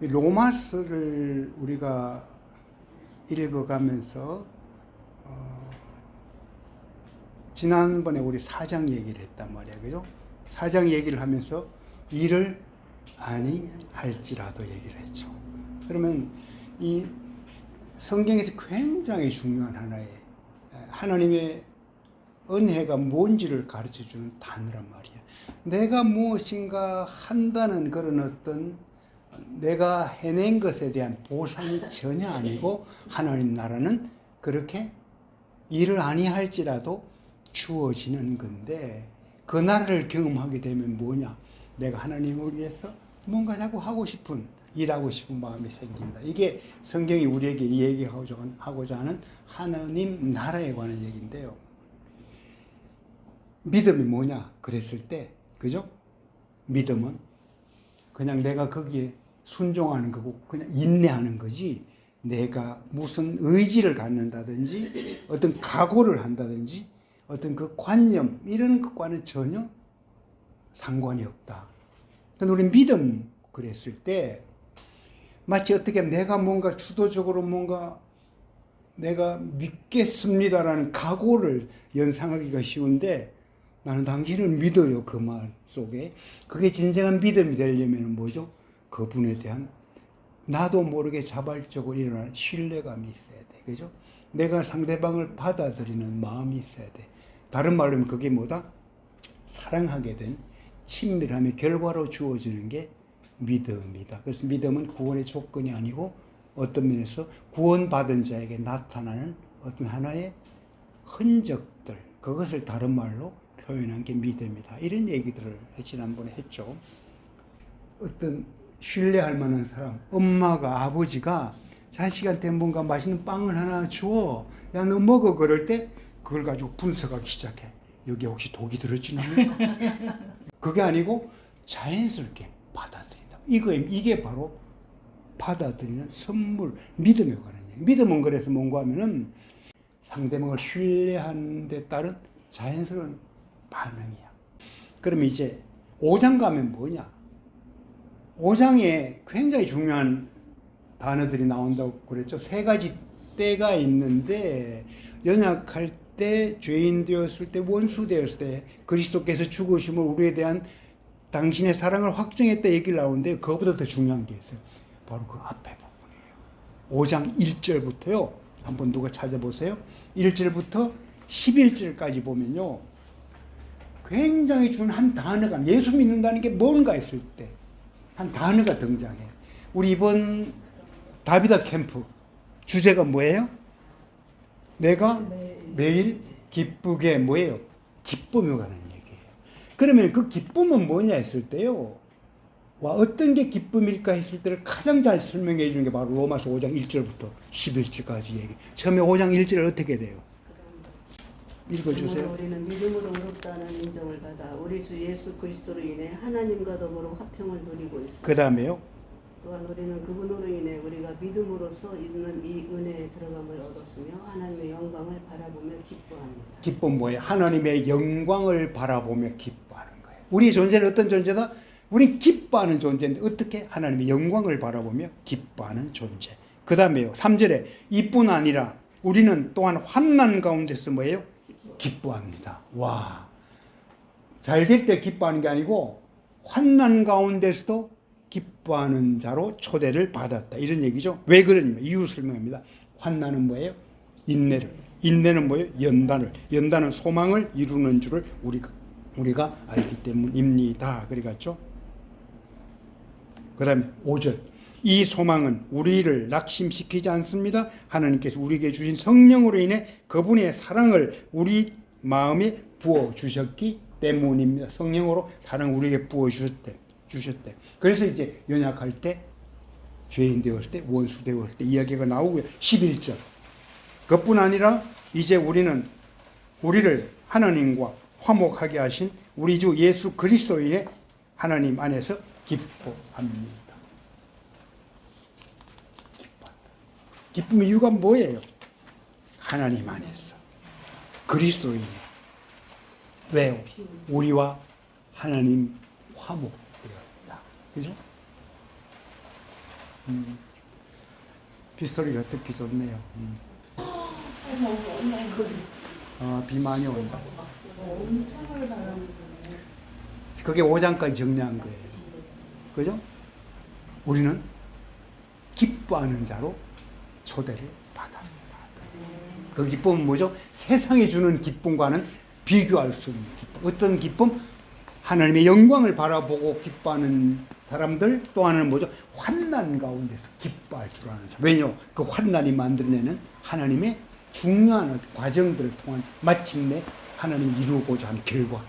로마서를 우리가 읽어가면서 지난번에 우리 4장 얘기를 했단 말이야. 그죠? 4장 얘기를 하면서 이를 아니할지라도 얘기를 했죠. 그러면 이 성경에서 굉장히 중요한 하나의 하나님의 은혜가 뭔지를 가르쳐주는 단어란 말이야. 내가 무엇인가 한다는 그런 어떤 내가 해낸 것에 대한 보상이 전혀 아니고 하나님 나라는 그렇게 일을 아니할지라도 주어지는 건데 그 나라를 경험하게 되면 뭐냐? 내가 하나님을 위해서 뭔가 자꾸 하고 싶은 일하고 싶은 마음이 생긴다. 이게 성경이 우리에게 얘기하고자 하는 하나님 나라에 관한 얘기인데요. 믿음이 뭐냐? 그랬을 때 그죠? 믿음은 그냥 내가 거기에 순종하는 거고 그냥 인내하는 거지 내가 무슨 의지를 갖는다든지 어떤 각오를 한다든지 어떤 그 관념 이런 것과는 전혀 상관이 없다. 근데 우리 믿음 그랬을 때 마치 어떻게 하면 내가 뭔가 주도적으로 뭔가 내가 믿겠습니다라는 각오를 연상하기가 쉬운데 나는 당신을 믿어요. 그 말 속에. 그게 진정한 믿음이 되려면 뭐죠? 그분에 대한 나도 모르게 자발적으로 일어나는 신뢰감이 있어야 돼. 그죠? 내가 상대방을 받아들이는 마음이 있어야 돼. 다른 말로 하면 그게 뭐다? 사랑하게 된 친밀함의 결과로 주어지는 게 믿음이다. 그래서 믿음은 구원의 조건이 아니고 어떤 면에서 구원받은 자에게 나타나는 어떤 하나의 흔적들, 그것을 다른 말로 표현한 게 믿음이다. 이런 얘기들을 지난번에 했죠. 어떤 신뢰할 만한 사람, 엄마가, 아버지가 자식한테 뭔가 맛있는 빵을 하나 줘. 야, 너 먹어. 그럴 때 그걸 가지고 분석하기 시작해. 여기 혹시 독이 들었지 않을까? 그게 아니고 자연스럽게 받아들인다. 이게 바로 받아들이는 선물, 믿음에 관한 얘기. 믿음은 그래서 뭔가 하면은 상대방을 신뢰하는 데 따른 자연스러운 반응이야. 그러면 이제 5장 가면 뭐냐? 5장에 굉장히 중요한 단어들이 나온다고 그랬죠. 3가지 때가 있는데 연약할 때, 죄인 되었을 때, 원수 되었을 때 그리스도께서 죽으심을 우리에 대한 당신의 사랑을 확정했다 얘기를 나오는데 그것보다 더 중요한 게 있어요. 바로 그 앞에 부분이에요. 5장 1절부터요. 한번 누가 찾아보세요. 1절부터 11절까지 보면요. 굉장히 준 한 단어가 예수 믿는다는 게 뭔가 했을 때 한 단어가 등장해. 우리 이번 다비다 캠프 주제가 뭐예요? 내가 매일 기쁘게 뭐예요? 기쁨에 관한 얘기예요. 그러면 그 기쁨은 뭐냐 했을 때요. 와, 어떤 게 기쁨일까 했을 때를 가장 잘 설명해 주는 게 바로 로마서 5장 1절부터 11절까지 얘기. 처음에 5장 1절은 어떻게 돼요? 읽어주세요. 우리는 믿음으로 의롭다는 인정을 받아 우리 주 예수 그리스도로 인해 하나님과 더불어 화평을 누리고 있습니다. 그 다음에요. 또한 우리는 그분으로 인해 우리가 믿음으로써 있는 이 은혜에 들어감을 얻었으며 하나님의 영광을 바라보며 기뻐합니다. 기쁨 뭐예요? 하나님의 영광을 바라보며 기뻐하는 거예요. 우리의 존재는 어떤 존재다? 우린 기뻐하는 존재인데 어떻게? 하나님의 영광을 바라보며 기뻐하는 존재. 그 다음에요. 3절에 이뿐 아니라 우리는 또한 환난 가운데서 뭐예요? 기뻐합니다. 와, 잘 될 때 기뻐하는 게 아니고 환난 가운데서도 기뻐하는 자로 초대를 받았다. 이런 얘기죠. 왜 그러냐? 이유 설명합니다. 환난은 뭐예요? 인내를. 인내는 뭐예요? 연단은 소망을 이루는 줄을 우리가 알기 때문입니다. 그래갔죠. 그 다음에 5절. 이 소망은 우리를 낙심시키지 않습니다. 하나님께서 우리에게 주신 성령으로 인해 그분의 사랑을 우리 마음에 부어주셨기 때문입니다. 성령으로 사랑을 우리에게 부어주셨대. 그래서 이제 연약할 때, 죄인 되었을 때, 원수 되었을 때 이야기가 나오고요. 11절. 그뿐 아니라 이제 우리를 하나님과 화목하게 하신 우리 주 예수 그리스도로 인해 하나님 안에서 기뻐합니다. 기쁨의 이유가 뭐예요? 하나님 안에서 그리스도로 인해. 왜요? 우리와 하나님 화목되었다. 그죠? 빗소리가 듣기 좋네요. 비 많이 온다. 엄청나게 바람이 그게 5장까지 정리한 거예요. 그죠? 우리는 기뻐하는 자로 초대를 받았다. 그 기쁨은 뭐죠? 세상이 주는 기쁨과는 비교할 수 없는 기쁨. 어떤 기쁨? 하나님의 영광을 바라보고 기뻐하는 사람들, 또 하나는 뭐죠? 환난 가운데서 기뻐할 줄 아는 사람. 왜냐? 그 환난이 만들어내는 하나님의 중요한 과정들을 통한 마침내 하나님이 이루고자 한 결과,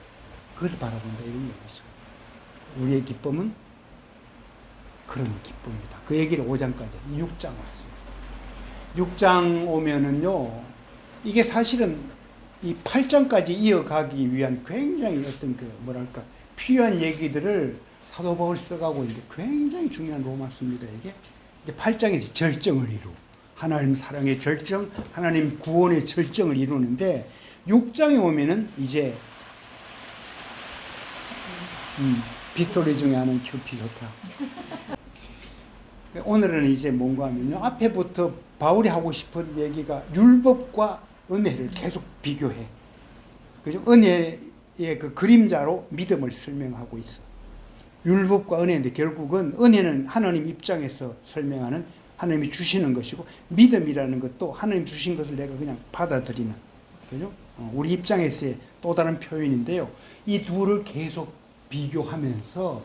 그것을 바라본다, 이런 얘기죠. 우리의 기쁨은 그런 기쁨이다. 그 얘기를 5장까지, 6장 왔습니다. 6장 오면은요, 이게 사실은 이 8장까지 이어가기 위한 굉장히 어떤 그 뭐랄까 필요한 얘기들을 사도 바울이 써가고 있는데 굉장히 중요한 로마서입니다. 이게 이제 8장에서 절정을 이루, 하나님 사랑의 절정, 하나님 구원의 절정을 이루는데 6장에 오면은 이제 빗소리 중에 하는 큐티 좋다. 오늘은 이제 뭔가 하면요, 앞에부터 바울이 하고 싶은 얘기가 율법과 은혜를 계속 비교해. 그죠? 은혜의 그 그림자로 믿음을 설명하고 있어. 율법과 은혜인데 결국은 은혜는 하나님 입장에서 설명하는, 하나님이 주시는 것이고, 믿음이라는 것도 하나님 주신 것을 내가 그냥 받아들이는, 그죠? 우리 입장에서의 또 다른 표현인데요. 이 둘을 계속 비교하면서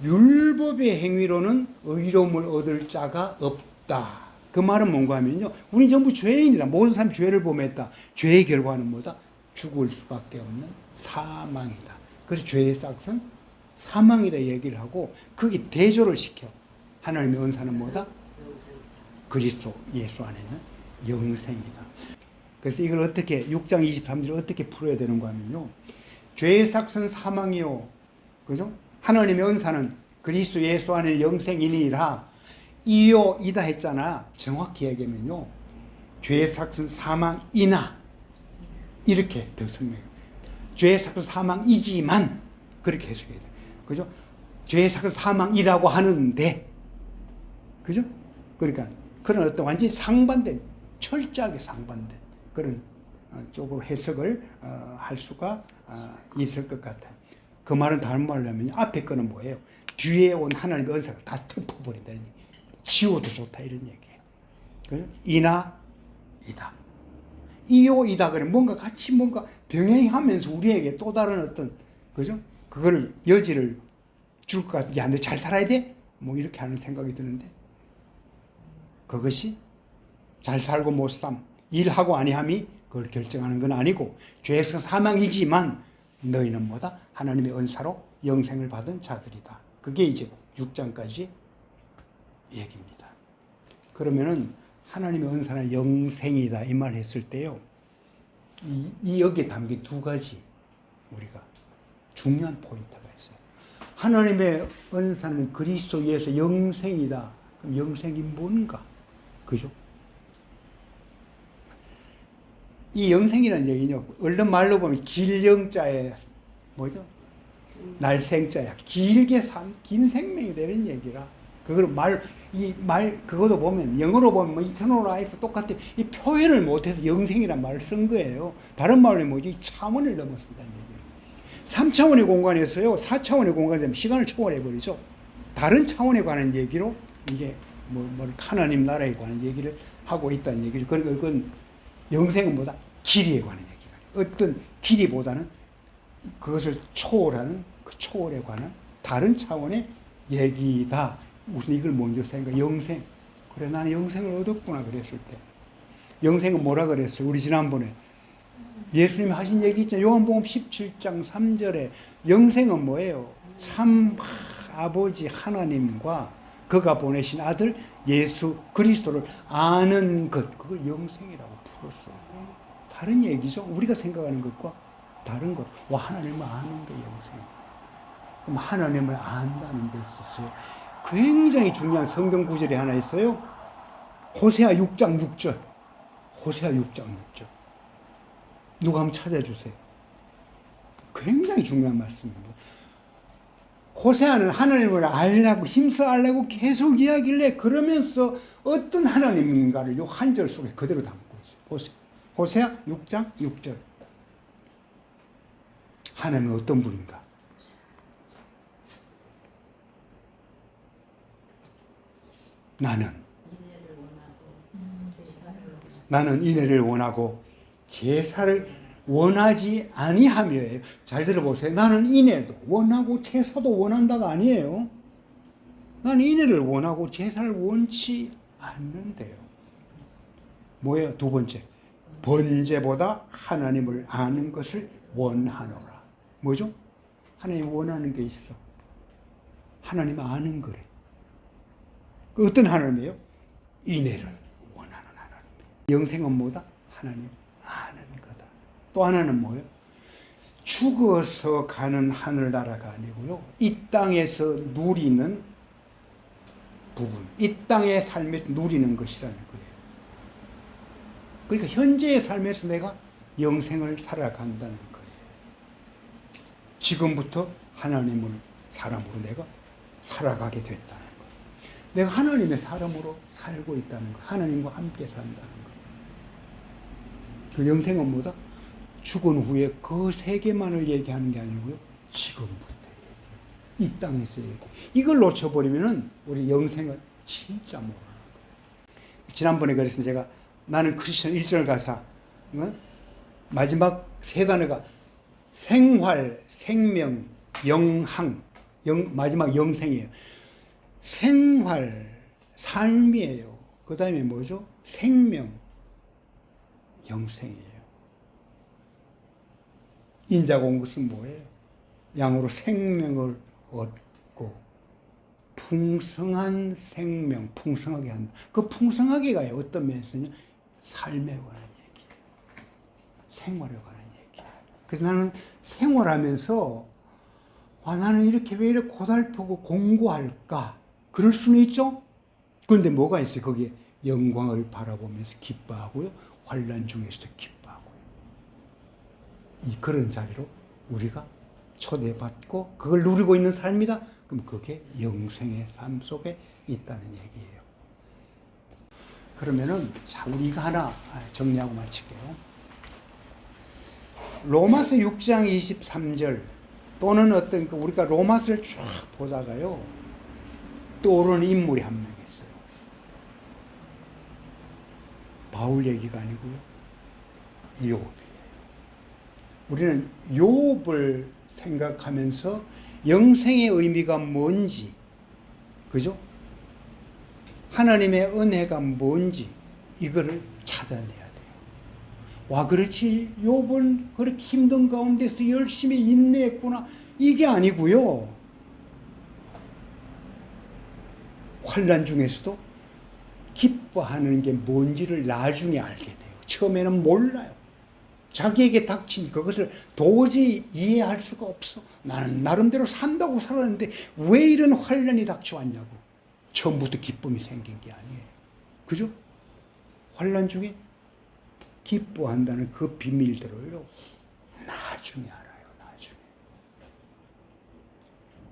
율법의 행위로는 의로움을 얻을 자가 없다. 그 말은 뭔가 하면요, 우리 전부 죄인이다. 모든 사람이 죄를 범했다. 죄의 결과는 뭐다? 죽을 수밖에 없는 사망이다. 그래서 죄의 싹은 사망이다 얘기를 하고, 거기 대조를 시켜. 하나님의 은사는 뭐다? 그리스도 예수 안에는 영생이다. 그래서 이걸 어떻게 6장 23절을 어떻게 풀어야 되는가 하면요, 죄의 싹은 사망이요, 그죠? 하나님의 은사는 그리스도 예수 안에 영생이니라. 이요 이다 했잖아. 정확히 얘기하면요, 죄의 삭은 사망이나, 이렇게 더 설명해요. 죄의 삭은 사망이지만, 그렇게 해석해야 돼. 그죠? 죄의 삭은 사망이라고 하는데, 그죠? 그러니까 그런 어떤 완전히 상반된, 철저하게 상반된 그런 쪽으로 해석을 할 수가 있을 것 같아요. 그 말은 다른 말로 하면 앞에 거는 뭐예요? 뒤에 온 하나님의 은사가 다 덮어버린다는 얘기. 지워도 좋다, 이런 얘기예요. 그죠? 이나 이다. 이요 이다 그래 뭔가 같이 뭔가 병행하면서 우리에게 또 다른 어떤, 그죠? 그걸 여지를 줄 것 같아. 야, 너 잘 살아야 돼? 뭐 이렇게 하는 생각이 드는데, 그것이 잘 살고 못 삶, 일하고 아니함이 그걸 결정하는 건 아니고, 죄에서 사망이지만 너희는 뭐다? 하나님의 은사로 영생을 받은 자들이다. 그게 이제 6장까지 얘기입니다. 그러면은 하나님의 은사는 영생이다 이 말 했을 때요, 이 여기에 담긴 두 가지 우리가 중요한 포인트가 있어요. 하나님의 은사는 그리스도 예수 영생이다. 그럼 영생이 뭔가? 그죠? 이 영생이라는 얘기는요, 얼른 말로 보면 길영자에 뭐죠? 날생자야. 길게 산, 긴 생명이 되는 얘기라. 그걸 그것도 보면, 영어로 보면 뭐 eternal life 똑같아. 이 표현을 못해서 영생이란 말을 쓴 거예요. 다른 말로 뭐지? 이 차원을 넘어선다는 얘기예요. 3차원의 공간에서요, 4차원의 공간이 되면 시간을 초월해버리죠. 다른 차원에 관한 얘기로 이게 하나님 나라에 관한 얘기를 하고 있다는 얘기죠. 그러니까 그건 영생은 뭐다? 길이에 관한 얘기가. 어떤 길이보다는 그것을 초월하는, 그 초월에 관한 다른 차원의 얘기다. 우선 이걸 먼저 생각해. 영생. 그래, 나는 영생을 얻었구나 그랬을 때. 영생은 뭐라 그랬어요? 우리 지난번에 예수님이 하신 얘기 있잖아요. 요한복음 17장 3절에 영생은 뭐예요? 참 아버지 하나님과 그가 보내신 아들 예수 그리스도를 아는 것, 그걸 영생이라고 풀었어요. 다른 얘기죠. 우리가 생각하는 것과 다른 것. 와, 하나님을 아는 게 영생. 그럼 하나님을 안다는 데 있어서 굉장히 중요한 성경 구절이 하나 있어요. 호세아 6장 6절. 호세아 6장 6절. 누가 한번 찾아주세요. 굉장히 중요한 말씀입니다. 호세아는 하나님을 알려고 힘써 알려고 계속 이야기를 해. 그러면서 어떤 하나님인가를 요 한 절 속에 그대로 담고 있어요. 호세아 6장 6절. 하나님은 어떤 분인가? 나는 인애를 원하고 제사를 원하지 아니하며예요. 잘 들어보세요. 나는 인애도 원하고 제사도 원한다가 아니에요. 나는 인애를 원하고 제사를 원치 않는데요. 뭐예요? 두 번째. 번제보다 하나님을 아는 것을 원하노라. 뭐죠? 하나님 원하는 게 있어. 하나님 아는 거래. 어떤 하나님이에요? 인애를 원하는 하나님. 영생은 뭐다? 하나님 아는 거다. 또 하나는 뭐예요? 죽어서 가는 하늘나라가 아니고요. 이 땅에서 누리는 부분, 이 땅의 삶에서 누리는 것이라는 거예요. 그러니까 현재의 삶에서 내가 영생을 살아간다는 거예요. 지금부터 하나님을 사람으로 내가 살아가게 됐다는 거예요. 내가 하나님의 사람으로 살고 있다는 거예요. 하나님과 함께 산다는 거예요. 그 영생은 뭐다? 죽은 후에 그 세계만을 얘기하는 게 아니고요. 지금부터 이 땅에서 얘기. 이걸 놓쳐버리면은 우리 영생을 진짜 모르는 거예요. 지난번에 그래서 제가 나는 크리스천 1절 가사 마지막 세 단어가 생활, 생명, 영항, 마지막 영생이에요. 생활, 삶이에요. 그 다음에 뭐죠? 생명, 영생이에요. 인자가 온 것은 뭐예요? 양으로 생명을 얻고 풍성한 생명, 풍성하게 한다. 그 풍성하게가 어떤 면에서는 삶에 관한 얘기예요. 생활에 관한 얘기예요. 그래서 나는 생활하면서 나는 이렇게 왜 이렇게 고달프고 공고할까? 그럴 수는 있죠. 그런데 뭐가 있어요? 거기에 영광을 바라보면서 기뻐하고요. 환난 중에서도 기뻐하고요. 그런 자리로 우리가 초대받고 그걸 누리고 있는 삶이다. 그럼 그게 영생의 삶 속에 있다는 얘기예요. 그러면은 자, 우리 이거 하나 정리하고 마칠게요. 로마서 6장 23절 또는 어떤 우리가 로마서를 쭉 보다가요 떠오르는 인물이 한 명 있어요. 바울 얘기가 아니고요. 욥이에요. 우리는 욥을 생각하면서 영생의 의미가 뭔지, 그죠? 하나님의 은혜가 뭔지 이거를 찾아내야 돼요. 와, 그렇지. 욥은 그렇게 힘든 가운데서 열심히 인내했구나. 이게 아니고요. 환난 중에서도 기뻐하는 게 뭔지를 나중에 알게 돼요. 처음에는 몰라요. 자기에게 닥친 그것을 도저히 이해할 수가 없어. 나는 나름대로 산다고 살았는데 왜 이런 환난이 닥쳐왔냐고. 처음부터 기쁨이 생긴 게 아니에요. 그죠? 환난 중에 기뻐한다는 그 비밀들을요. 나중에 알아요. 나중에.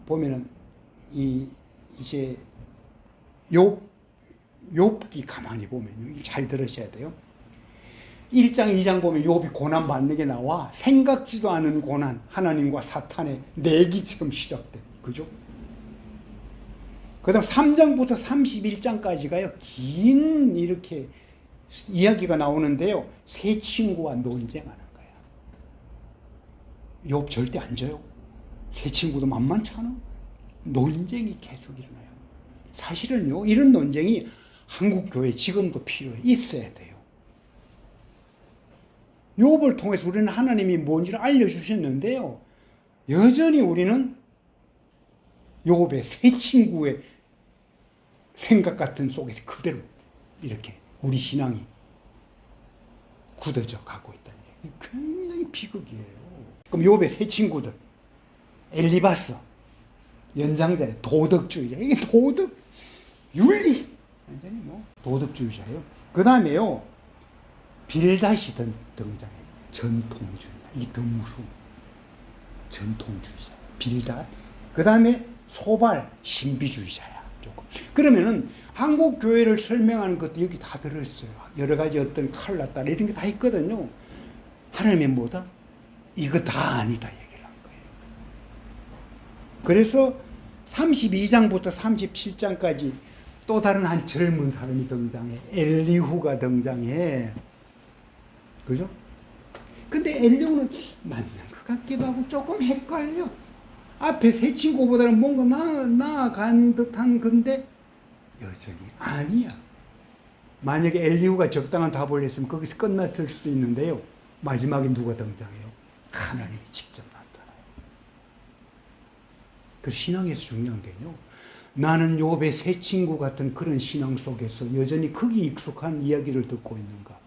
보면은 이제 욥기 가만히 보면 잘 들으셔야 돼요. 1장, 2장 보면 욥이 고난 받는 게 나와. 생각지도 않은 고난, 하나님과 사탄의 내기처럼 시작돼. 그죠? 그 다음 3장부터 31장까지가요. 긴 이렇게 이야기가 나오는데요. 세 친구와 논쟁하는 거야. 욥 절대 안 져요. 세 친구도 만만찮아. 논쟁이 계속 일어나요. 사실은요. 이런 논쟁이 한국 교회 지금도 필요해. 있어야 돼요. 욥을 통해서 우리는 하나님이 뭔지를 알려주셨는데요. 여전히 우리는 욥의 세 친구의 생각 같은 속에서 그대로 이렇게 우리 신앙이 굳어져 가고 있다는 얘기. 굉장히 비극이에요. 그럼 욥의 세 친구들, 엘리바스, 연장자예요. 도덕주의자. 이게 도덕, 윤리. 완전히 뭐 도덕주의자예요. 그 다음에요. 빌닷이 등장해요. 전통주의자. 이게 더 무서워. 전통주의자. 빌닷, 그 다음에 소발, 신비주의자야. 조금. 그러면은 한국 교회를 설명하는 것도 여기 다 들어있어요. 여러 가지 어떤 칼라 따라 이런 게 다 있거든요. 하나님의 뭐다? 이거 다 아니다 얘기를 한 거예요. 그래서 32장부터 37장까지 또 다른 한 젊은 사람이 등장해. 엘리후가 등장해. 그죠? 근데 엘리후는 맞는 것 같기도 하고 조금 헷갈려. 앞에 세 친구보다는 뭔가 나아간 듯한 건데 여전히 아니야. 만약에 엘리후가 적당한 답을 했으면 거기서 끝났을 수 있는데요. 마지막에 누가 등장해요? 하나님이 직접 나타나요. 그 신앙에서 중요한 게요. 나는 욥의 세 친구 같은 그런 신앙 속에서 여전히 거기 익숙한 이야기를 듣고 있는가?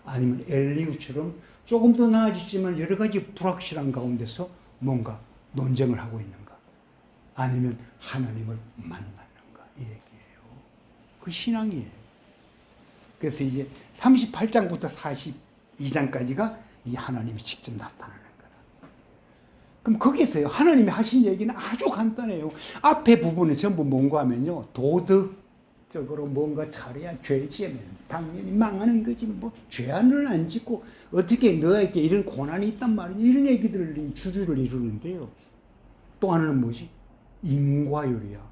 아니면 엘리후처럼 조금 더 나아지지만 여러 가지 불확실한 가운데서 뭔가 논쟁을 하고 있는가? 아니면 하나님을 만나는가? 이 얘기예요. 그 신앙이에요. 그래서 이제 38장부터 42장까지가 이 하나님이 직접 나타나는 거라. 그럼 거기서요, 하나님이 하신 얘기는 아주 간단해요. 앞에 부분은 전부 뭔가 하면요, 도덕적으로 뭔가 잘해야 죄 지으면 당연히 망하는 거지. 뭐 죄안을 안 짓고 어떻게 너에게 이런 고난이 있단 말이냐, 이런 얘기들이 주주를 이루는데요. 또 하나는 뭐지? 인과율이야.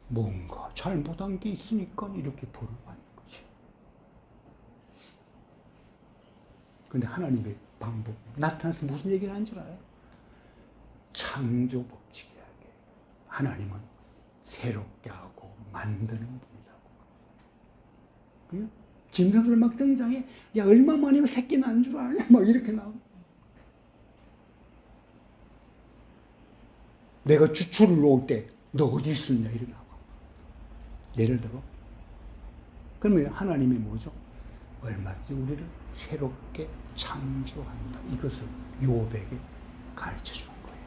뭔가 잘못한 게 있으니까 이렇게 벌을 받는 거지. 근데 하나님의 방법, 나타나서 무슨 얘기를 하는 줄 알아요? 창조 법칙이야. 하나님은 새롭게 하고 만드는 분이라고. 짐승들 막 등장해. 야, 얼마만이면 새끼 난 줄 아냐? 막 이렇게 나오고. 내가 주출을 놓을 때 너 어디 있었냐? 이렇게 나오고. 예를 들어. 그러면 하나님이 뭐죠? 얼마든지 우리를 새롭게 창조한다. 이것을 욥에게 가르쳐 준 거예요.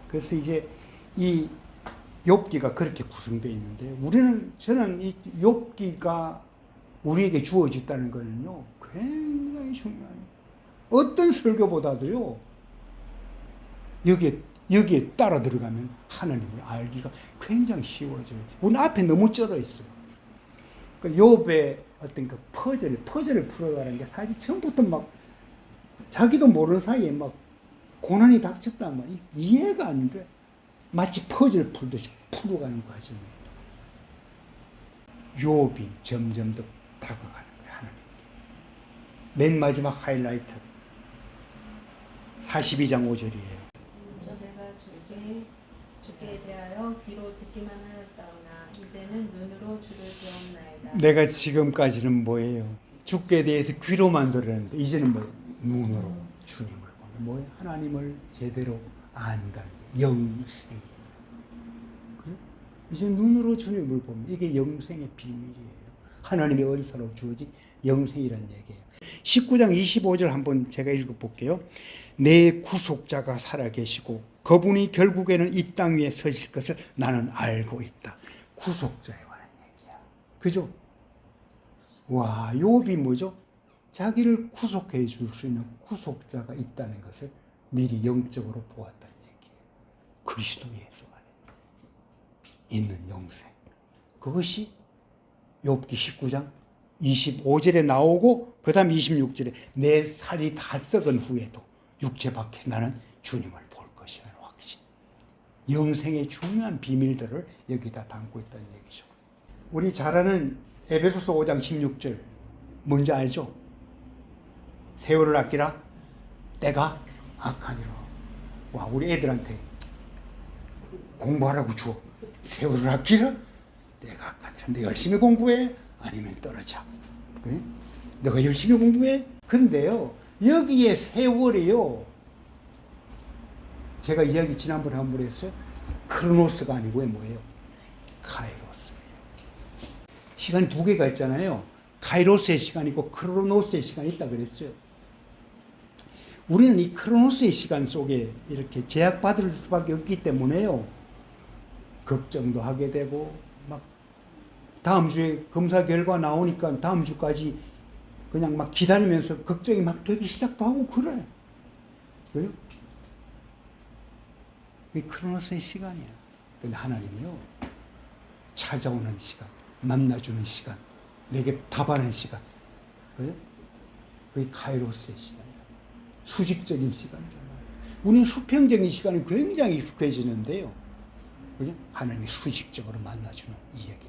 그래서 이제 이 욥기가 그렇게 구성되어 있는데 저는 이 욥기가 우리에게 주어졌다는 거는요, 굉장히 중요해요. 어떤 설교보다도요, 여기에 따라 들어가면 하나님을 알기가 굉장히 쉬워져요. 우리는 앞에 너무 쩔어 있어요. 그 욥의 어떤 그 퍼즐을 풀어가는 게 사실 처음부터 막 자기도 모르는 사이에 막 고난이 닥쳤단 말이야. 이해가 안 돼. 마치 퍼즐 풀듯이 풀어가는 과정이에요. 욥이 점점 더 다가가는 거예요, 하나님께. 맨 마지막 하이라이트 42장 5절이에요. 내가 주께 대하여 귀로 듣기만 하였사오나 이제는 눈으로 주를 배웠나이다. 내가 지금까지는 뭐예요? 주께 대해서 귀로만 들었는데 이제는 뭐예요? 눈으로 주님을 보는 뭐예요? 하나님을 제대로 안다는 게 영생이에요. 이제 눈으로 주님을 보면 이게 영생의 비밀이에요. 하나님의 은사로 주어진 영생이라는 얘기예요. 19장 25절 한번 제가 읽어볼게요. 내 구속자가 살아계시고 그분이 결국에는 이 땅 위에 서실 것을 나는 알고 있다. 구속자에 관한 얘기야. 그죠? 와, 욥이 뭐죠? 자기를 구속해 줄 수 있는 구속자가 있다는 것을 미리 영적으로 보았다는 얘기예요. 그리스도 예수 안에 있는 영생. 그것이 욥기 19장 25절에 나오고 그 다음 26절에 내 살이 다 썩은 후에도 육체 밖에서 나는 주님을 볼 것이라는 확신. 영생의 중요한 비밀들을 여기다 담고 있다는 얘기죠. 우리 잘 아는 에베소서 5장 16절 뭔지 알죠? 세월을 아끼라 때가 악하니라. 와, 우리 애들한테 공부하라고 줘. 세월을 아끼라 때가 악하니라. 너 열심히 공부해? 아니면 떨어져. 그래? 너가 열심히 공부해? 그런데요, 여기에 세월이요, 제가 이야기 지난번에 한번 했어요. 크로노스가 아니고 뭐예요? 카이로스예요. 시간이 두 개가 있잖아요. 카이로스의 시간이 있고 크로노스의 시간이 있다 그랬어요. 우리는 이 크로노스의 시간 속에 이렇게 제약받을 수밖에 없기 때문에요, 걱정도 하게 되고, 막 다음 주에 검사 결과 나오니까 다음 주까지 그냥 막 기다리면서 걱정이 막 되기 시작도 하고 그래. 그래요? 이 크로노스의 시간이야. 근데 하나님이요, 찾아오는 시간, 만나주는 시간, 내게 답하는 시간, 그죠? 그게 카이로스의 시간이야. 수직적인 시간이잖아요. 우리는 수평적인 시간이 굉장히 익숙해지는데요, 그죠? 하나님이 수직적으로 만나주는 이야기들.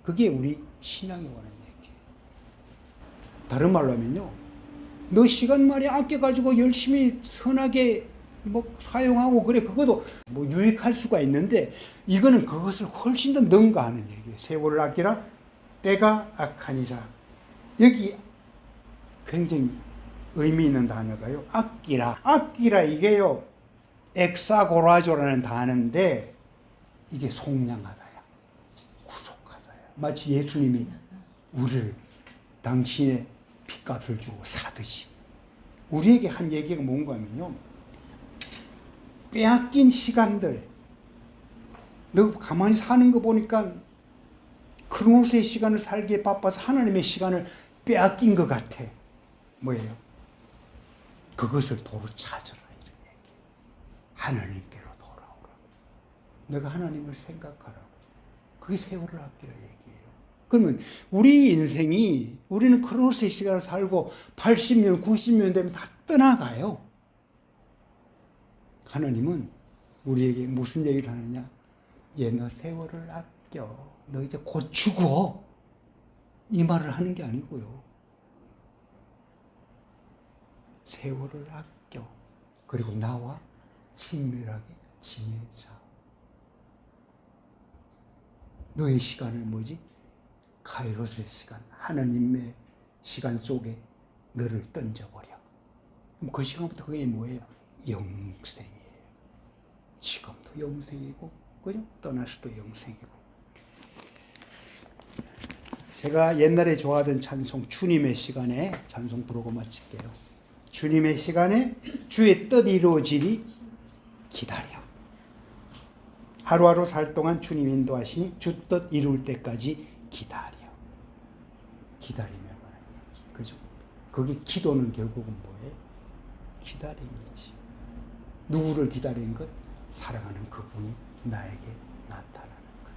그게 우리 신앙에 관한 얘기예요. 다른 말로 하면요, 너 시간 말이 아껴가지고 열심히 선하게 뭐 사용하고 그래, 그것도 뭐 유익할 수가 있는데, 이거는 그것을 훨씬 더 능가하는 얘기예요. 세월을 아끼라 때가 악하니라. 여기 굉장히 의미 있는 단어가요, 아끼라. 아끼라 이게요, 엑사고라조라는 단어인데, 이게 속량하다야, 구속하다야. 마치 예수님이 우리를 당신의 핏값을 주고 사듯이 우리에게 한 얘기가 뭔가 하면요, 빼앗긴 시간들, 너 가만히 사는 거 보니까 크로노스의 시간을 살기에 바빠서 하나님의 시간을 빼앗긴 것 같아. 뭐예요? 그것을 도로 찾으라, 이런 얘기. 하나님께로 돌아오라. 내가 하나님을 생각하라고. 그게 세월을 아끼라 얘기예요. 그러면 우리 인생이, 우리는 크로노스의 시간을 살고 80년, 90년 되면 다 떠나가요. 하나님은 우리에게 무슨 얘기를 하느냐? 얘, 너 세월을 아껴. 너 이제 곧 죽어. 이 말을 하는 게 아니고요. 세월을 아껴. 그리고 나와 친밀하게 지내자. 너의 시간을 뭐지? 카이로스의 시간, 하나님의 시간 속에 너를 던져버려. 그럼 그 시간부터 그게 뭐예요? 영생이에요. 지금도 영생이고, 그죠? 떠날 수도 영생이고. 제가 옛날에 좋아하던 찬송, 주님의 시간에 찬송 부르고 마칠게요. 주님의 시간에 주의 뜻 이루어지리 기다려. 하루하루 살 동안 주님 인도하시니 주 뜻 이룰 때까지 기다려. 기다리며 말하는 얘기. 그죠? 그게 기도는 결국은 뭐예요? 기다림이지. 누구를 기다리는 것? 사랑하는 그분이 나에게 나타나는 것.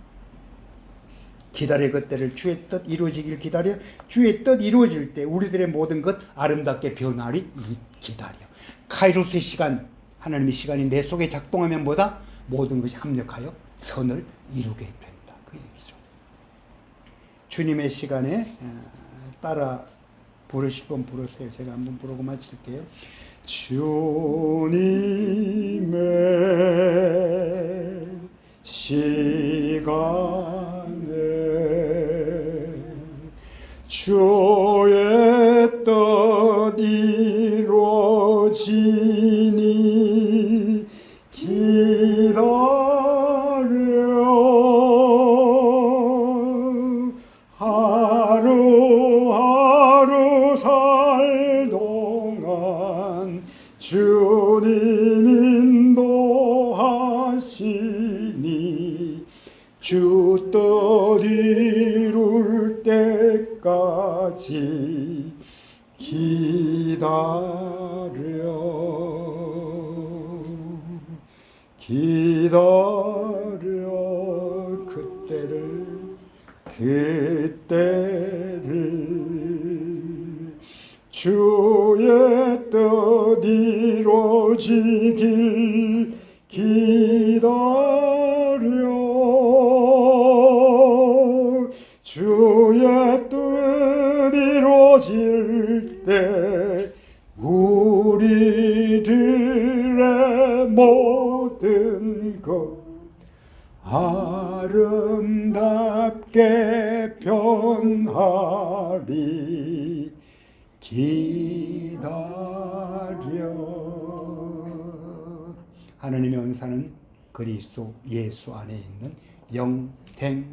기다릴 것들을 주의 뜻 이루어지길 기다려. 주의 뜻 이루어질 때 우리들의 모든 것 아름답게 변하리 기다려. 카이로스의 시간, 하나님의 시간이 내 속에 작동하면 뭐다? 모든 것이 합력하여 선을 이루게 된다. 그 얘기죠. 주님의 시간에 따라 부르실 분 부르세요. 제가 한번 부르고 마칠게요. 주님의 시간에 주의 뜻 이루어지니 기다려. 하루하루 살 동안 주님 인도하시니 주 뜻 이룰 때까지 기다려. 그때를 주의 뜻 이루어지길 기다려. 주의 뜻 이루어질 때 우리들의 모든 것 아름답게 변하리 기다려. 하나님의 은사는 그리스도 예수 안에 있는 영생이니라.